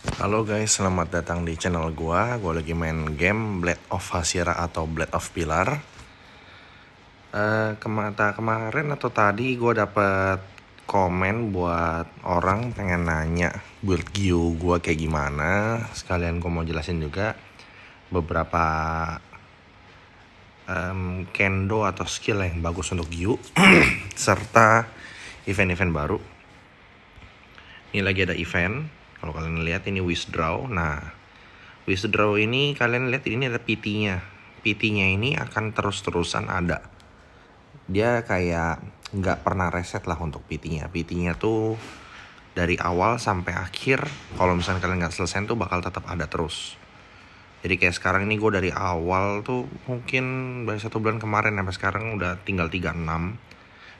Halo guys, selamat datang di channel gua. Gua lagi main game Blade of Hasira atau Blade of Pilar. Kemarin atau tadi gua dapet komen buat orang pengen nanya build Gyu gua kayak gimana. Sekalian gua mau jelasin juga beberapa kendo atau skill yang bagus untuk Gyu serta event-event baru. Ini lagi ada event. Kalau kalian lihat ini withdraw. Nah, withdraw ini kalian lihat ini ada PT-nya. PT-nya ini akan terus-terusan ada. Dia kayak nggak pernah reset lah untuk PT-nya. PT-nya tuh dari awal sampai akhir. Kalau misalnya kalian nggak selesai tuh bakal tetap ada terus. Jadi kayak sekarang ini gue dari awal tuh mungkin dari 1 bulan kemarin sampai sekarang udah tinggal 36.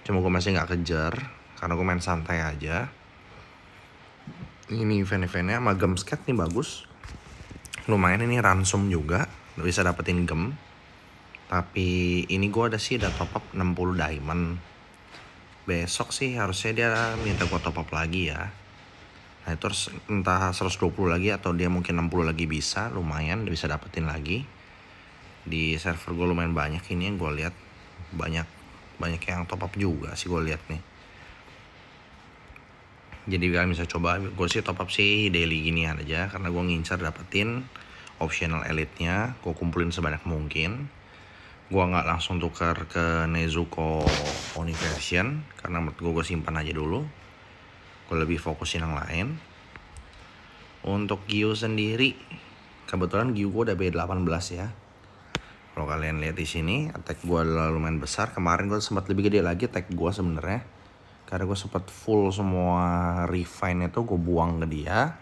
Cuma gue masih nggak kejar karena gue main santai aja. Ini event-eventnya sama Gemscat nih bagus. Lumayan ini ransom juga, bisa dapetin gem. Tapi ini gue ada top up 60 diamond. Besok sih harusnya dia minta gue top up lagi ya. Nah itu entah 120 lagi atau dia mungkin 60 lagi bisa. Lumayan bisa dapetin lagi. Di server gue lumayan banyak ini yang gue lihat. Banyak yang top up juga sih gue lihat nih. Jadi kalian bisa coba. Gue sih top up sih daily ginian aja karena gue ngincar dapetin optional elite-nya. Gue kumpulin sebanyak mungkin. Gue nggak langsung tukar ke Nezuko Universion karena menurut gue simpan aja dulu. Gue lebih fokusin yang lain. Untuk Gyu sendiri, kebetulan Gyu gue udah B18 ya. Kalau kalian lihat di sini, attack gue lumayan besar. Kemarin gue sempat lebih gede lagi attack gue sebenarnya. Karena gue sempat full semua refine itu gue buang ke dia.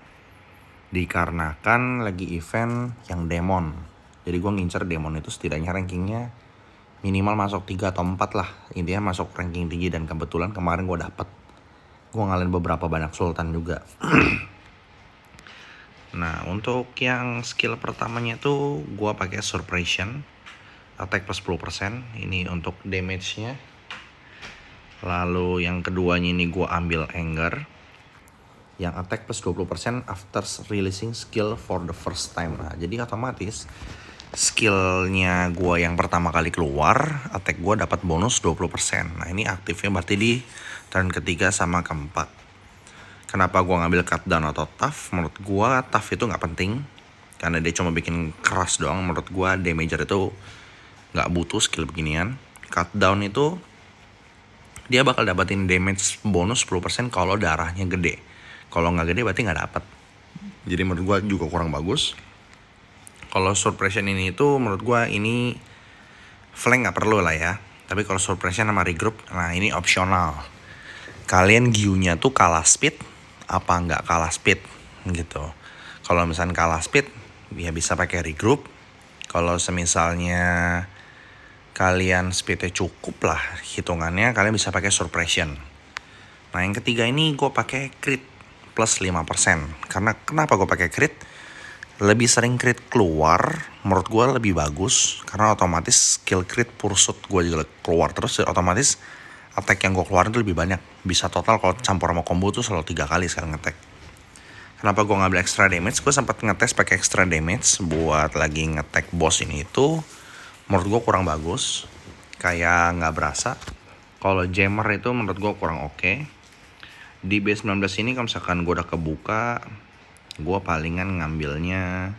Dikarenakan lagi event yang demon. Jadi gue ngincer demon itu setidaknya rankingnya minimal masuk 3 atau 4 lah. Intinya masuk ranking tinggi dan kebetulan kemarin gue dapet. Gue ngalahin beberapa banyak sultan juga. Nah untuk yang skill pertamanya tuh gue pakai suppression. Attack plus 10%. Ini untuk damage-nya. Lalu yang keduanya ini gue ambil anger. Yang attack plus 20% after releasing skill for the first time. Nah jadi otomatis skillnya gue yang pertama kali keluar, attack gue dapat bonus 20%. Nah ini aktifnya berarti di turn ketiga sama keempat. Kenapa gue ngambil cut down atau tough? Menurut gue tough itu nggak penting karena dia cuma bikin keras doang. Menurut gue damager itu nggak butuh skill beginian. Cut down itu dia bakal dapetin damage bonus 10% kalau darahnya gede. Kalau nggak gede berarti nggak dapet. Jadi menurut gue juga kurang bagus. Kalau suppression ini itu menurut gue ini flank nggak perlu lah ya. Tapi kalau suppression sama regroup, nah ini opsional. Kalian Gyu-nya tuh kalah speed apa nggak kalah speed gitu. Kalau misalnya kalah speed ya bisa pakai regroup. Kalau semisalnya kalian speednya cukup lah hitungannya, kalian bisa pakai suppression. Nah yang ketiga ini gue pakai crit plus 5%. Karena kenapa gue pakai crit? Lebih sering crit keluar, menurut gue lebih bagus. Karena otomatis skill crit pursuit gue juga keluar terus, otomatis attack yang gue keluarin tuh lebih banyak. Bisa total kalau campur sama combo tuh selalu 3 kali sekarang ngetek. Kenapa gue ngambil extra damage? Gue sempat ngetes pakai extra damage buat lagi ngetek boss ini itu. Menurut gue kurang bagus. Kayak nggak berasa. Kalau jammer itu menurut gue kurang oke. Di B19 ini kalau misalkan gue udah kebuka, gue palingan ngambilnya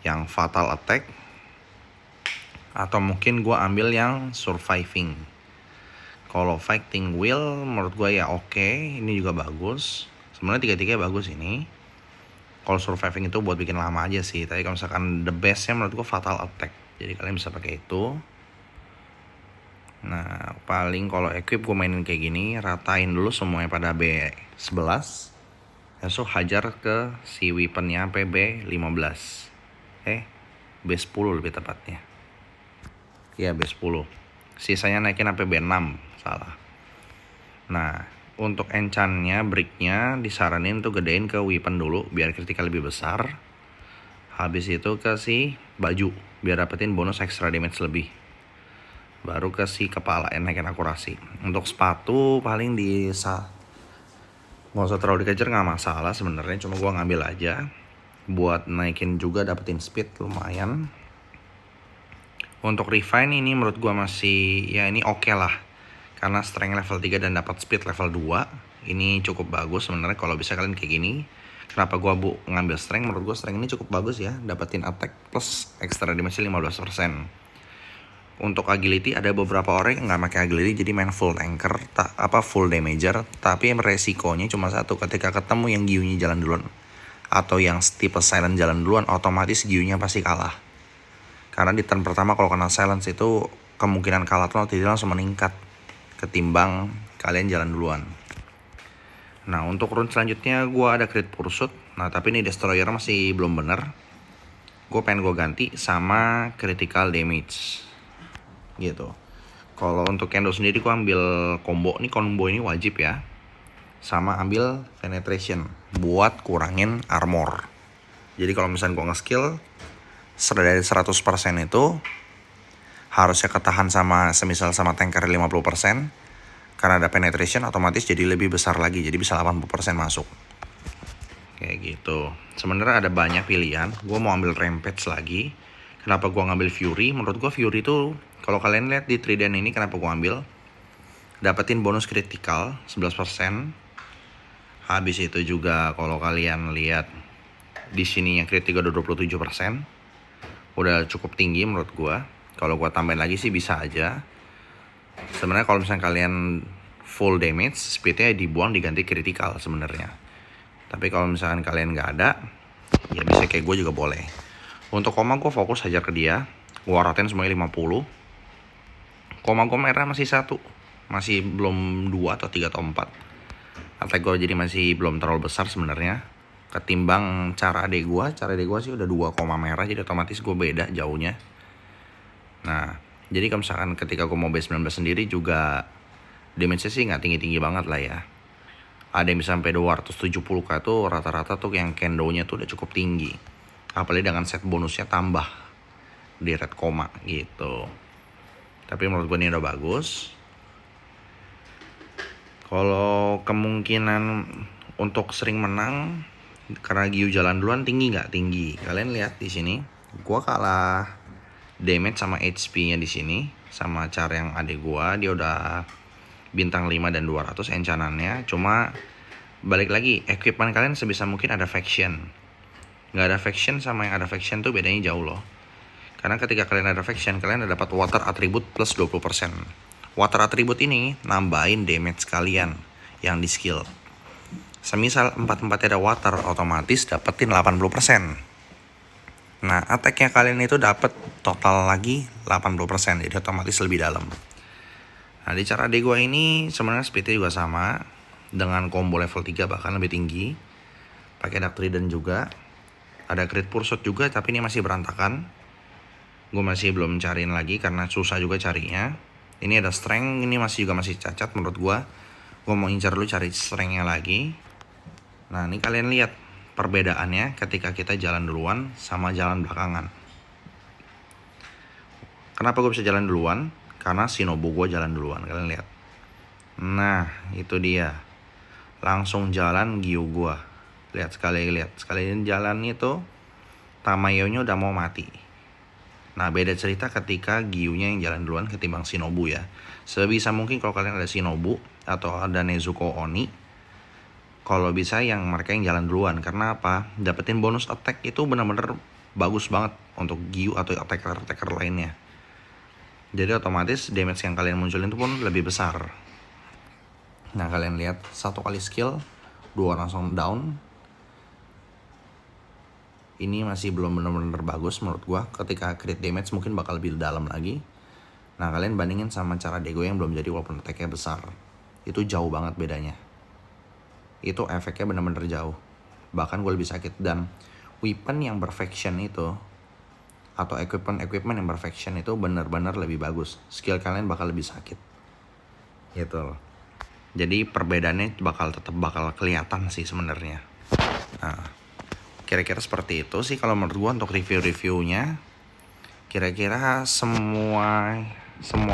yang fatal attack. Atau mungkin gue ambil yang surviving. Kalau fighting will menurut gue ya oke. Ini juga bagus. Sebenarnya tiga-tiganya bagus ini. Kalau surviving itu buat bikin lama aja sih. Tapi kalau misalkan the bestnya menurut gue fatal attack. Jadi kalian bisa pakai itu. Nah paling kalau equip gue mainin kayak gini. Ratain dulu semuanya pada B11. Langsung hajar ke si weaponnya sampai B15. B10 lebih tepatnya. Ya B10. Sisanya naikin sampai B6. Salah. Nah untuk enchantnya, breaknya disaranin tuh gedein ke weapon dulu biar critical lebih besar. Habis itu ke si baju biar dapetin bonus extra damage lebih. Baru ke si kepala naikin akurasi. Untuk sepatu paling nggak usah terlalu dikejar, nggak masalah sebenarnya. Cuma gua ngambil aja. buat naikin juga, dapetin speed lumayan. Untuk refine ini menurut gua masih ya ini oke lah, karena strength level 3 dan dapat speed level 2. Ini cukup bagus sebenarnya kalau bisa kalian kayak gini. Kenapa gua ngambil strength? Menurut gua strength ini cukup bagus ya, dapetin attack plus extra damage 15%. Untuk agility ada beberapa orang yang nggak pakai agility jadi main full tanker, full damager, tapi resikonya cuma satu, ketika ketemu yang Gyu-nya jalan duluan atau yang tipe silent jalan duluan, otomatis Gyu-nya pasti kalah. Karena di turn pertama kalau kena silence itu kemungkinan kalah tuh nanti langsung meningkat ketimbang kalian jalan duluan. Nah untuk rune selanjutnya gue ada crit pursuit. Nah tapi ini destroyer masih belum bener. Gue pengen gue ganti sama critical damage gitu. Kalau untuk Kendo sendiri gue ambil combo. Ini combo ini wajib ya. Sama ambil penetration buat kurangin armor. Jadi kalau misalnya gue nge-skill dari 100% itu harusnya ketahan sama semisal sama tanker 50%. Karena ada penetration otomatis jadi lebih besar lagi, jadi bisa 80% masuk. Kayak gitu. Sebenarnya ada banyak pilihan. Gue mau ambil rampage lagi. Kenapa gue ngambil fury? Menurut gue fury itu kalau kalian lihat di trident ini, kenapa gue ambil, dapetin bonus critical 11%. Habis itu juga kalau kalian lihat di sini yang critical udah 27%. Udah cukup tinggi menurut gue. Kalau gue tambahin lagi sih bisa aja. Sebenarnya kalau misalnya kalian full damage, speednya dibuang diganti critical sebenarnya. Tapi kalau misalkan kalian nggak ada, ya bisa kayak gue juga boleh. Untuk koma gue fokus hajar ke dia. Gue ratain semuanya 50. Koma gue merah masih 1. Masih belum 2 atau 3 atau 4. Attack gue jadi masih belum terlalu besar sebenarnya. Ketimbang cara adek gue sih udah 2 koma merah, jadi otomatis gue beda jauhnya. Nah, jadi kalau misalkan ketika gue mau base 19 sendiri juga damage-nya sih nggak tinggi-tinggi banget lah ya. Ada yang bisa sampai 270k tuh rata-rata tuh yang Kendo-nya tuh udah cukup tinggi. Apalagi dengan set bonusnya tambah di red koma gitu. Tapi menurut gue ini udah bagus. Kalau kemungkinan untuk sering menang karena Gyu jalan duluan tinggi nggak? Tinggi. Kalian lihat di sini, gue kalah damage sama HP-nya di sini sama cara yang adek gua, dia udah bintang 5 dan 200 enchanannya. Cuma balik lagi, equipment kalian sebisa mungkin ada faction. Nggak ada faction sama yang ada faction tuh bedanya jauh loh. Karena ketika kalian ada faction, kalian ada dapat water attribute plus 20%. Water attribute ini nambahin damage kalian yang di skill. Semisal 4-4 ada water, otomatis dapetin 80%. Nah, attack-nya kalian itu dapat total lagi 80%, jadi otomatis lebih dalam. Nah, di cara adek gue ini sebenarnya speednya juga sama, dengan combo level 3 bahkan lebih tinggi. Pakai Dark Trident juga. Ada crit pursuit juga, tapi ini masih berantakan. Gue masih belum cariin lagi karena susah juga carinya. Ini ada strength, ini juga masih cacat menurut gue. Gue mau incar dulu cari strength-nya lagi. Nah, ini kalian lihat perbedaannya ketika kita jalan duluan sama jalan belakangan. Kenapa gue bisa jalan duluan? Karena Shinobu gue jalan duluan, kalian lihat. Nah, itu dia. Langsung jalan Gyu gue. Lihat sekali jalan itu Tamayo-nya udah mau mati. Nah, beda cerita ketika Gyu-nya yang jalan duluan ketimbang Shinobu ya. Sebisa mungkin kalau kalian ada Shinobu atau ada Nezuko Oni, kalau bisa yang mereka yang jalan duluan. Karena apa? Dapetin bonus attack itu benar-benar bagus banget untuk Gyu atau attacker lainnya. Jadi otomatis damage yang kalian munculin itu pun lebih besar. Nah, kalian lihat 1 kali skill 2 langsung down. Ini masih belum benar-benar bagus menurut gua. Ketika crit damage mungkin bakal lebih dalam lagi. Nah, kalian bandingin sama cara Dego yang belum jadi walaupun attack-nya besar. Itu jauh banget bedanya. Itu efeknya benar-benar jauh. Bahkan gue lebih sakit. Dan weapon yang perfection itu atau equipment yang perfection itu benar-benar lebih bagus. Skill kalian bakal lebih sakit gitu loh. Jadi perbedaannya tetap bakal kelihatan sih sebenarnya. Nah, kira-kira seperti itu sih kalau menurut gue untuk review-reviewnya. Kira-kira semua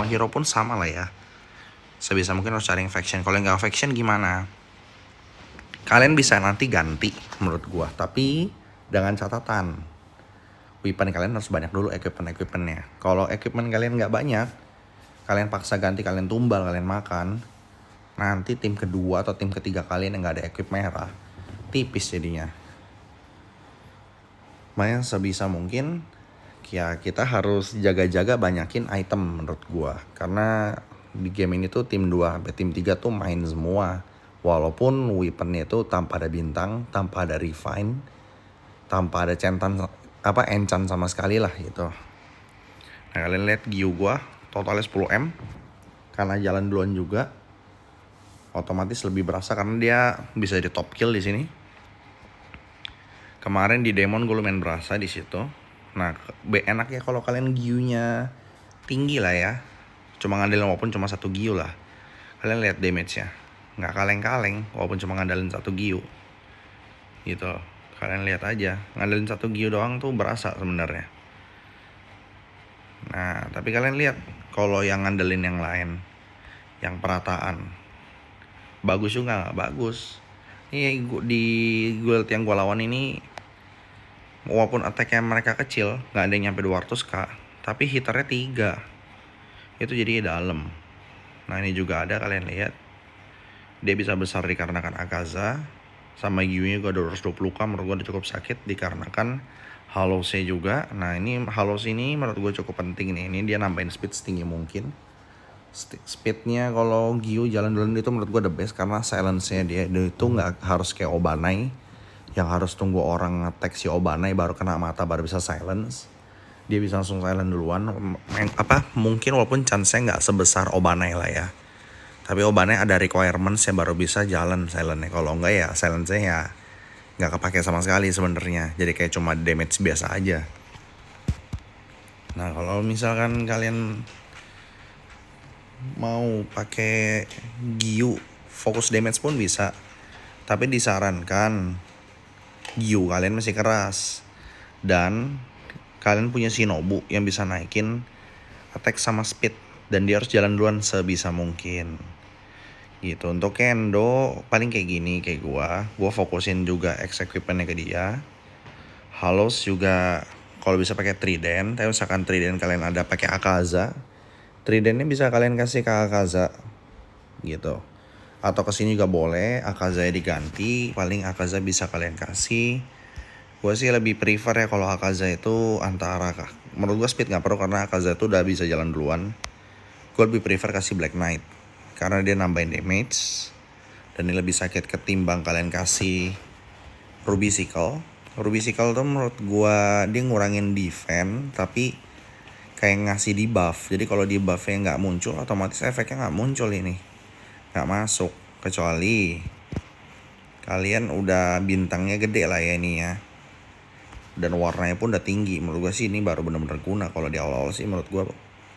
hero pun sama lah ya. Sebisa mungkin harus cari yang faction. Kalau nggak faction gimana? Kalian bisa nanti ganti menurut gua, tapi Dengan catatan, weapon kalian harus banyak dulu equipment-equipmentnya. Kalau equipment kalian nggak banyak, kalian paksa ganti, kalian tumbal, kalian makan, nanti tim kedua atau tim ketiga kalian yang nggak ada equip merah, tipis jadinya. Makanya sebisa mungkin ya kita harus jaga-jaga banyakin item menurut gua. Karena di game ini tuh tim 2 sampai tim 3 tuh main semua. Walaupun weaponnya itu tanpa ada bintang, tanpa ada refine, tanpa ada enchant sama sekali lah gitu. Nah, kalian lihat Gyu gua totalnya 10M. Karena jalan duluan juga, otomatis lebih berasa karena dia bisa di top kill di sini. Kemarin di Demon gue lumayan berasa di situ. Nah, enak ya kalau kalian Gyu-nya tinggi lah ya. Cuma ngandelin walaupun cuma 1 Gyu lah. Kalian lihat damage-nya. Nggak kaleng-kaleng walaupun cuma ngandelin 1 Gyu. Gitu. Kalian lihat aja. Ngandelin 1 Gyu doang tuh berasa sebenarnya. Nah, tapi kalian lihat kalau yang ngandelin yang lain, yang perataan, bagus juga nggak bagus. Ini di guild yang gue lawan ini, walaupun attack-nya mereka kecil, nggak ada yang nyampe 200k, tapi hitternya 3. Itu jadi dalam. Nah, ini juga ada, kalian lihat. Dia bisa besar dikarenakan Akaza. Sama Gyu-nya gue 220k, menurut gue udah cukup sakit dikarenakan Hallows-nya juga. Nah, ini Hallows ini menurut gue cukup penting nih. Ini dia nambahin speed setinggi mungkin. Speednya kalau Gyu jalan duluan itu menurut gue the best karena silence-nya dia itu nggak harus kayak Obanai yang harus tunggu orang nge-tag si Obanai baru kena mata baru bisa silence. Dia bisa langsung silent duluan. Mungkin walaupun chance-nya nggak sebesar Obanai lah ya, tapi Obanai ada requirements yang baru bisa jalan silentnya. Kalau enggak ya silence-nya ya nggak kepake sama sekali sebenarnya. Jadi kayak cuma damage biasa aja. Nah, kalau misalkan kalian mau pakai Gyu fokus damage pun bisa, tapi disarankan Gyu kalian masih keras dan kalian punya Shinobu yang bisa naikin attack sama speed, dan dia harus jalan duluan sebisa mungkin gitu. Untuk Kendo paling kayak gini, kayak gua fokusin juga equipmentnya ke dia. Hallows juga kalau bisa pakai Trident, tapi misalkan Trident kalian ada pakai Akaza, Tridentnya bisa kalian kasih ke Akaza gitu, atau kesini juga boleh, Akaza diganti, paling Akaza bisa kalian kasih. Gue sih lebih prefer ya kalau Akaza itu antara, menurut gue speed nggak perlu karena Akaza itu udah bisa jalan duluan. Gue lebih prefer kasih Black Knight karena dia nambahin damage dan ini lebih sakit ketimbang kalian kasih Ruby Sickle. Ruby Sickle tuh menurut gue dia ngurangin defense tapi kayak ngasih debuff. Jadi kalau debuffnya nggak muncul, otomatis efeknya nggak muncul, ini nggak masuk kecuali kalian udah bintangnya gede lah ya ini ya, dan warnanya pun udah tinggi. Menurut gue sih ini baru bener-bener guna. Kalau di awal-awal sih menurut gue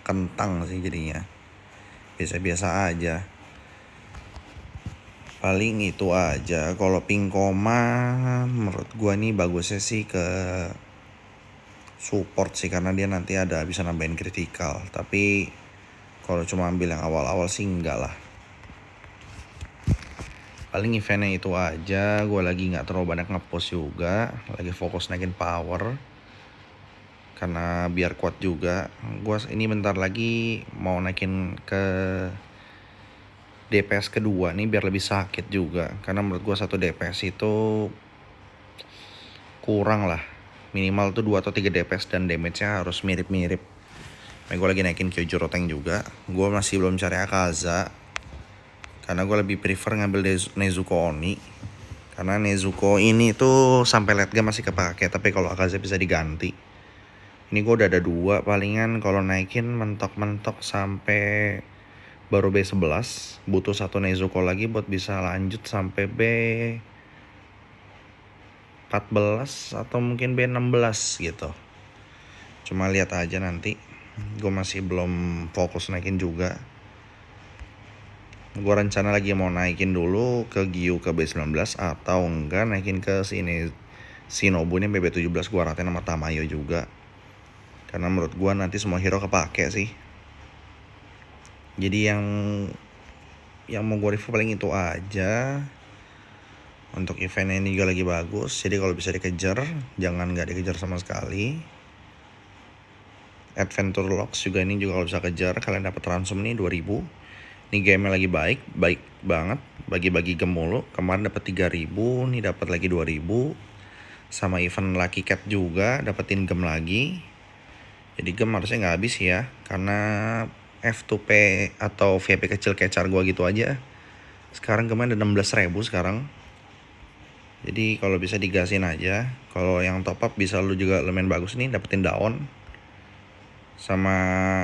kentang sih jadinya, biasa-biasa aja. Paling itu aja. Kalau Pinkoma menurut gue nih bagusnya sih ke support sih, karena dia nanti ada bisa nambahin critical. Tapi kalau cuma ambil yang awal-awal sih enggak lah. Paling eventnya itu aja. Gue lagi nggak terlalu banyak ngepost juga, lagi fokus naikin power karena biar kuat juga. Gue ini bentar lagi mau naikin ke DPS kedua nih biar lebih sakit juga, karena menurut gue 1 DPS itu kurang lah, minimal tuh 2 atau 3 DPS dan damage-nya harus mirip-mirip. Nah, gue lagi naikin Kyojuro Tank juga. Gue masih belum cari Akaza karena gue lebih prefer ngambil Nezuko Oni, karena Nezuko ini tuh sampai late game masih kepake, tapi kalau Akaza bisa diganti. Ini gue udah ada 2, palingan kalau naikin mentok-mentok sampai baru B11, butuh 1 Nezuko lagi buat bisa lanjut sampai B14 atau mungkin B16 gitu. Cuma lihat aja nanti. Gue masih belum fokus naikin juga. Gue rencana lagi mau naikin dulu ke Gyu ke B19 atau enggak naikin ke sini Shinobu ini BB17. Gue ratain sama Tamayo juga, karena menurut gue nanti semua hero kepake sih. Jadi yang mau gue review paling itu aja. Untuk eventnya ini juga lagi bagus, jadi kalau bisa dikejar, jangan nggak dikejar sama sekali. Adventure Logs juga ini juga kalau bisa kejar, kalian dapat ransom nih 2000. Ini gamenya lagi baik banget, bagi-bagi gem mulu. Kemarin dapat 3000, nih dapat lagi 2000. Sama event Lucky Cat juga dapetin gem lagi. Jadi gem harusnya nggak habis ya, karena F2P atau VIP kecil kecar gua gitu aja. Sekarang gemnya ada 16.000 sekarang. Jadi kalau bisa digasin aja. Kalau yang top up bisa lu juga lumayan bagus nih, dapetin daun. Sama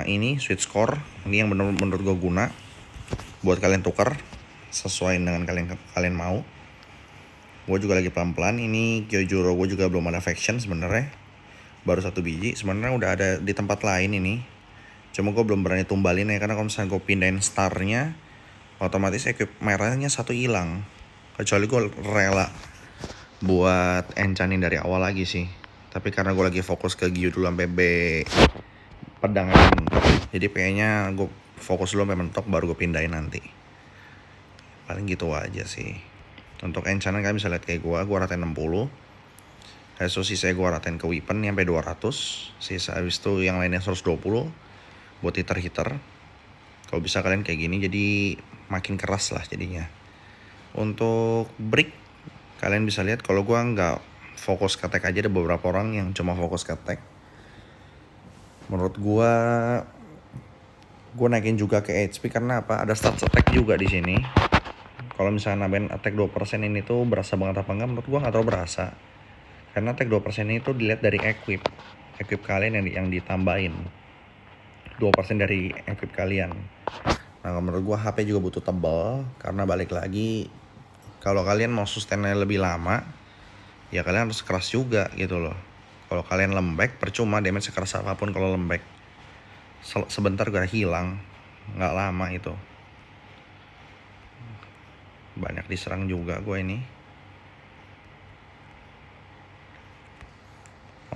ini sweet score, ini yang menurut gue guna buat kalian tukar sesuai dengan kalian mau. Gue juga lagi pelan-pelan. Ini Kyojuro gue juga belum ada faction sebenarnya, baru 1 biji. Sebenarnya udah ada di tempat lain ini, cuma gue belum berani tumbalin ya, karena kalau misalnya gue pindahin starnya otomatis equip merahnya 1 hilang. Kecuali gue rela buat enchanin dari awal lagi sih, tapi karena gue lagi fokus ke Gyu dulu sampai B pedangan, jadi kayaknya gue fokus dulu sampai mentok baru gue pindahin nanti. Paling gitu aja sih. Untuk enchantan kalian bisa lihat kayak gue ratain 60. So sisa gue ratain ke weapon sampai 200. Sisa habis itu yang lainnya 120 buat hitter. Kalau bisa kalian kayak gini, jadi makin keras lah jadinya. Untuk brick kalian bisa lihat kalau gue nggak fokus ke attack aja, ada beberapa orang yang cuma fokus ke attack. Menurut gue naikin juga ke HP karena apa? Ada stats attack juga di sini. Kalau misalnya nambahin attack 2% ini tuh berasa banget apa enggak? Menurut gue nggak terlalu berasa. Karena attack 2% ini tuh dilihat dari equip kalian yang ditambahin. 2% dari equip kalian. Nah menurut gue HP juga butuh tebal, karena balik lagi kalau kalian mau sustainnya lebih lama, ya kalian harus keras juga gitu loh. Kalau kalian lembek, percuma damage sekeras apapun kalau lembek. Sebentar gak hilang, nggak lama itu. Banyak diserang juga gue ini.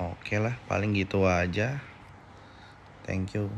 Oke lah, paling gitu aja. Thank you.